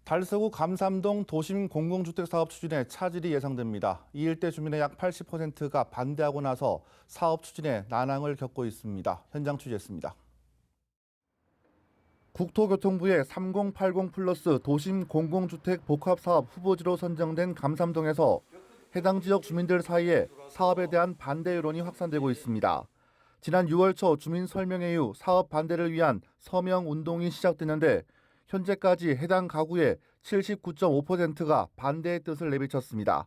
달서구 감삼동 도심 공공주택 사업 추진에 차질이 예상됩니다. 이 일대 주민의 약 80%가 반대하고 나서 사업 추진에 난항을 겪고 있습니다. 현장 취재했습니다. 국토교통부의 3080 플러스 도심 공공주택 복합사업 후보지로 선정된 감삼동에서 해당 지역 주민들 사이에 사업에 대한 반대 여론이 확산되고 있습니다. 지난 6월 초 주민 설명회 이후 사업 반대를 위한 서명 운동이 시작됐는데 현재까지 해당 가구의 79.5%가 반대의 뜻을 내비쳤습니다.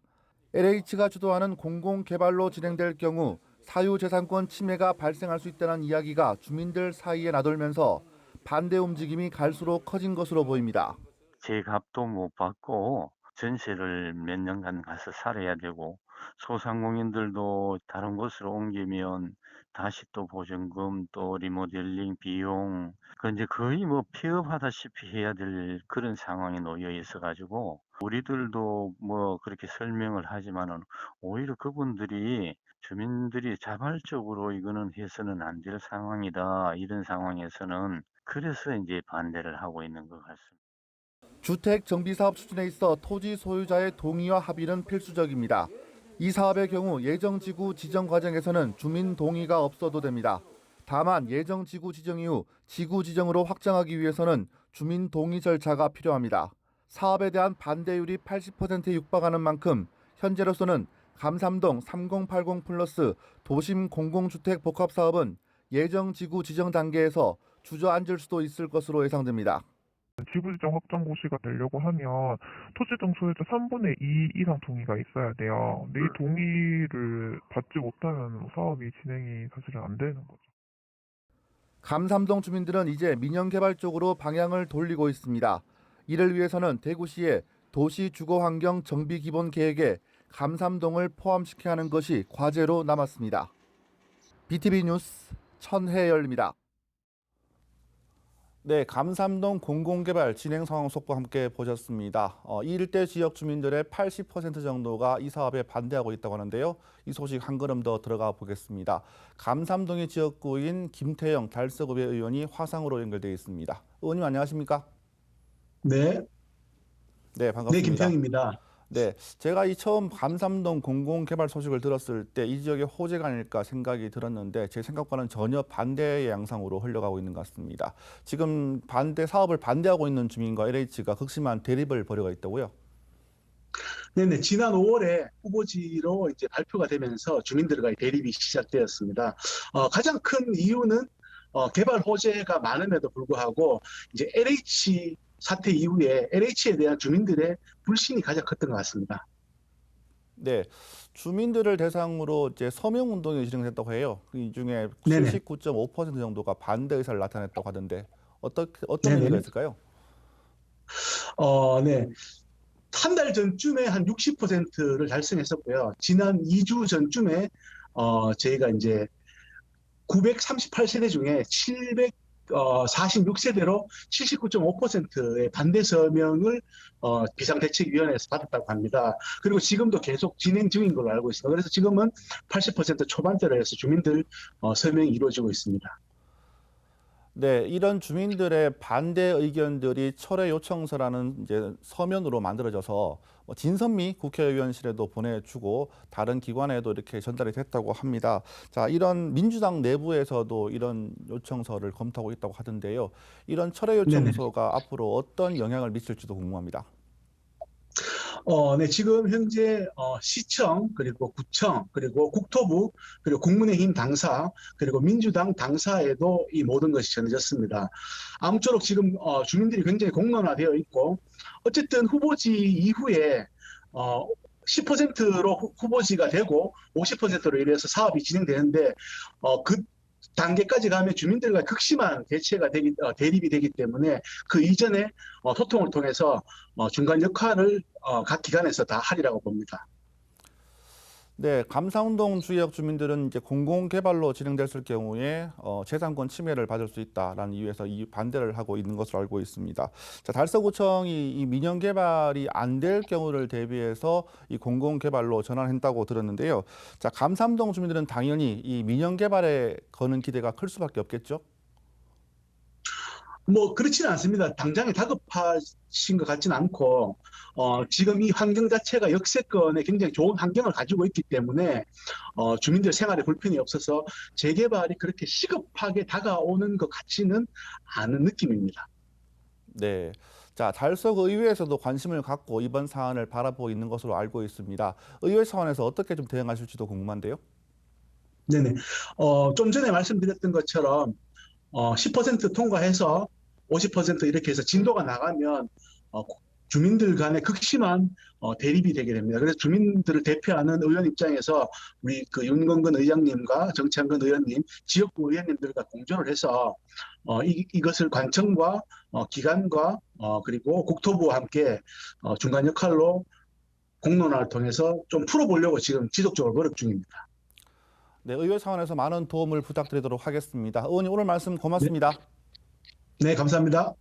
LH가 주도하는 공공개발로 진행될 경우 사유재산권 침해가 발생할 수 있다는 이야기가 주민들 사이에 나돌면서 반대 움직임이 갈수록 커진 것으로 보입니다. 제 값도 못 받고 전세를 몇 년간 가서 살아야 되고 소상공인들도 다른 곳으로 옮기면 다시 또 보증금 또 리모델링 비용 그 이제 거의 뭐 폐업하다시피 해야 될 그런 상황에 놓여 있어 가지고 우리들도 뭐 그렇게 설명을 하지만은 오히려 그분들이 주민들이 자발적으로 이거는 해서는 안 될 상황이다. 이런 상황에서는 그래서 이제 반대를 하고 있는 것 같습니다. 주택 정비 사업 추진에 있어 토지 소유자의 동의와 합의는 필수적입니다. 이 사업의 경우 예정지구 지정 과정에서는 주민 동의가 없어도 됩니다. 다만 예정지구 지정 이후 지구 지정으로 확정하기 위해서는 주민 동의 절차가 필요합니다. 사업에 대한 반대율이 80%에 육박하는 만큼 현재로서는 감삼동 3080 플러스 도심 공공주택 복합사업은 예정지구 지정 단계에서 주저앉을 수도 있을 것으로 예상됩니다. 지구지정 확정 고시가 되려고 하면 토지등 소유자 3분의 2 이상 동의가 있어야 돼요. 근데 이 동의를 받지 못하면 사업이 진행이 사실은 안 되는 거죠. 감삼동 주민들은 이제 민영개발 쪽으로 방향을 돌리고 있습니다. 이를 위해서는 대구시의 도시주거환경 정비기본계획에 감삼동을 포함시켜야 하는 것이 과제로 남았습니다. BTV 뉴스 천혜열입니다. 네, 감삼동 공공개발 진행 상황 속보 함께 보셨습니다. 이 일대 지역 주민들의 80% 정도가 이 사업에 반대하고 있다고 하는데요. 이 소식 한 걸음 더 들어가 보겠습니다. 감삼동의 지역구인 김태영 달서구의 의원이 화상으로 연결되어 있습니다. 의원님 안녕하십니까? 네, 네, 네, 반갑습니다. 김태형입니다. 네, 제가 이 처음 감삼동 공공개발 소식을 들었을 때 이 지역의 호재가 아닐까 생각이 들었는데 제 생각과는 전혀 반대의 양상으로 흘러가고 있는 것 같습니다. 지금 사업을 반대하고 있는 주민과 LH가 극심한 대립을 벌이고 있다고요? 네네, 지난 5월에 후보지로 이제 발표가 되면서 주민들과의 대립이 시작되었습니다. 가장 큰 이유는 개발 호재가 많음에도 불구하고 이제 LH 사태 이후에 LH에 대한 주민들의 불신이 가장 컸던 것 같습니다. 네, 주민들을 대상으로 이제 서명 운동이 진행됐다고 해요. 이 중에 네네, 79.5% 정도가 반대 의사를 나타냈다고 하던데 어떤 의미가 네네. 있을까요? 네. 한 달 전쯤에 한 60%를 달성했었고요. 지난 2주 전쯤에 저희가 이제 938세대 중에 746세대로 79.5%의 반대 서명을 비상대책위원회에서 받았다고 합니다. 그리고 지금도 계속 진행 중인 걸로 알고 있습니다. 그래서 지금은 80% 초반대로 해서 주민들 서명이 이루어지고 있습니다. 네, 이런 주민들의 반대 의견들이 철회 요청서라는 이제 서면으로 만들어져서 진선미 국회의원실에도 보내주고 다른 기관에도 이렇게 전달이 됐다고 합니다. 자, 이런 민주당 내부에서도 이런 요청서를 검토하고 있다고 하던데요. 이런 철회 네네. 요청서가 앞으로 어떤 영향을 미칠지도 궁금합니다. 네, 지금 현재 시청, 그리고 구청, 그리고 국토부, 그리고 국민의힘 당사, 그리고 민주당 당사에도 이 모든 것이 전해졌습니다. 아무쪼록 지금 주민들이 굉장히 공론화되어 있고, 어쨌든 후보지 이후에 어, 10%로 후보지가 되고 50%로 이래서 사업이 진행되는데 그 단계까지 가면 주민들과 극심한 대립이 되기 때문에 그 이전에 소통을 통해서 중간 역할을 각 기관에서 다 하리라고 봅니다. 네, 감사운동 지역 주민들은 이제 공공개발로 진행됐을 경우에 재산권 침해를 받을 수 있다라는 이유에서 이 반대를 하고 있는 것으로 알고 있습니다. 자, 달서구청이 이 민영개발이 안 될 경우를 대비해서 이 공공개발로 전환했다고 들었는데요. 자, 감삼동 주민들은 당연히 이 민영개발에 거는 기대가 클 수밖에 없겠죠? 뭐 그렇지는 않습니다. 당장에 다급하신 것 같지는 않고 지금 이 환경 자체가 역세권에 굉장히 좋은 환경을 가지고 있기 때문에 주민들 생활에 불편이 없어서 재개발이 그렇게 시급하게 다가오는 것 같지는 않은 느낌입니다. 네. 자, 달서구 의회에서도 관심을 갖고 이번 사안을 바라보고 있는 것으로 알고 있습니다. 의회 차원에서 어떻게 좀 대응하실지도 궁금한데요. 네네. 좀 전에 말씀드렸던 것처럼 10% 통과해서 50% 이렇게 해서 진도가 나가면 주민들 간의 극심한 대립이 되게 됩니다. 그래서 주민들을 대표하는 의원 입장에서 우리 그 윤건근 의장님과 정창근 의원님, 지역구 의원님들과 공조를 해서 이것을 관청과 기관과 그리고 국토부와 함께 중간 역할로 공론화를 통해서 좀 풀어보려고 지금 지속적으로 노력 중입니다. 네, 의회 차원에서 많은 도움을 부탁드리도록 하겠습니다. 의원님 오늘 말씀 네, 고맙습니다. 네, 감사합니다.